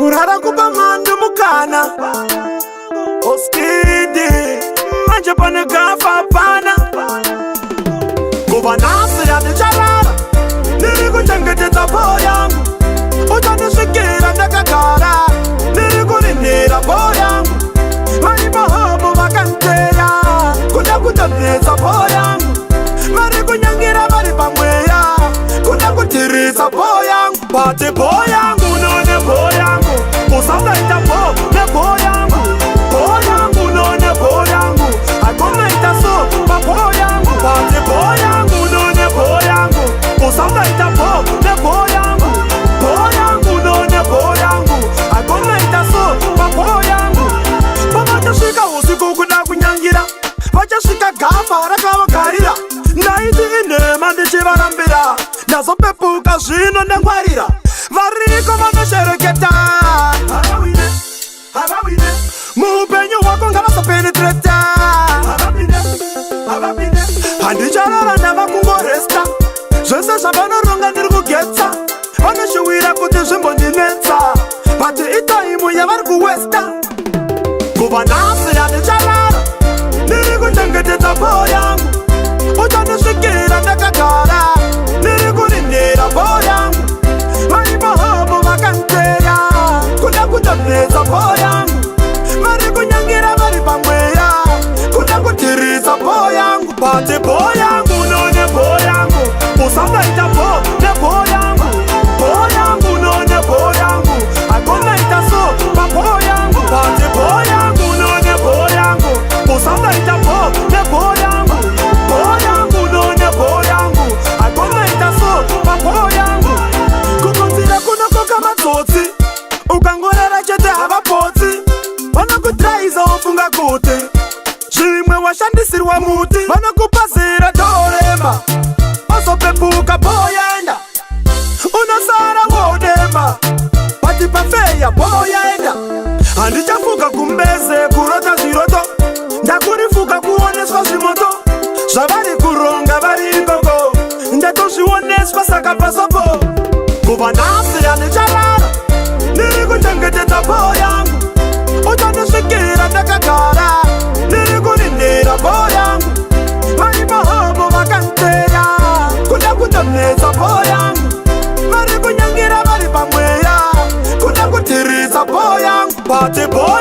kurara kupa mwandu mukana Oskidi manje pane gafa pana kuva nasi ya nicharara niri kuchengetedza boho yangu uchanisvikira ndakagara niri kurinhira boho yangu vari mahomo vakanteya kuda kutonetsa boho yangu vari kunyangira vari pamweya kuda kutirisa boho yangu pati boho yangu none boho yangu usangaita boho neboho yangu boho yangu none boho yangu akonaita so paboho yangu pati boho yangu none boho yangu usangaita boho neboho yangu boho yangu none boho yangu akonaita so paboho yangu pavachasvika usiku kuda kunyangira vachasvika gafa rakavagarira ndaiti inhema ndichivarambira ndazopepuka zvino ndangwarira variko vanoshereketa muupenyu hwako ngavazopenetreta handicharara ndava kungoresta zvese zvavanoronga ndiri kugetsa vanoshuwira kuti zvimbondinetsa bati itaimu yavari kuwesta kuva nhasi handicharara ndiri kuchengetedza boho yangu uchanisvikira ndakagara niri kurinhira boho yangu vari mahomo vakanteya kuda kutonetsa boho yangu vari kunyangira vari pamweya kuda kutirisa boho yangu pati boho yangu none boho yangu usangaita boho neboho yangu boho yangu none boho yangu akonaita so paboho yangu pati boho yangu none boho yangu usangaita boho neboho yangu boho yangu none boho yangu akonaita so paboho yangu kukonzira kunokoka matsotsi ukangorara chete havapotsi vanokutraisa wofunga kuti zvimwe washandisirwa muti vanokupazira dhorema vazopepuka boho yaenda unosara wodemba pati pafeya boho yaenda handichafuka kumbeze kurota zviroto ndakurifuka kuoneswa zvimoto zvavari kuronga vari ikoko ndatozvioneswa saka pasopo kuva nhasi handicharara ndiri kuchengetedza boho yangu uchanisvikira ndakagara ndiri kurinhira boho yangu vari mahomo vakanteya kuda kutonetsa boho yangu vari kunyangira vari pamweya kuda kutirisa boho yangu pati boho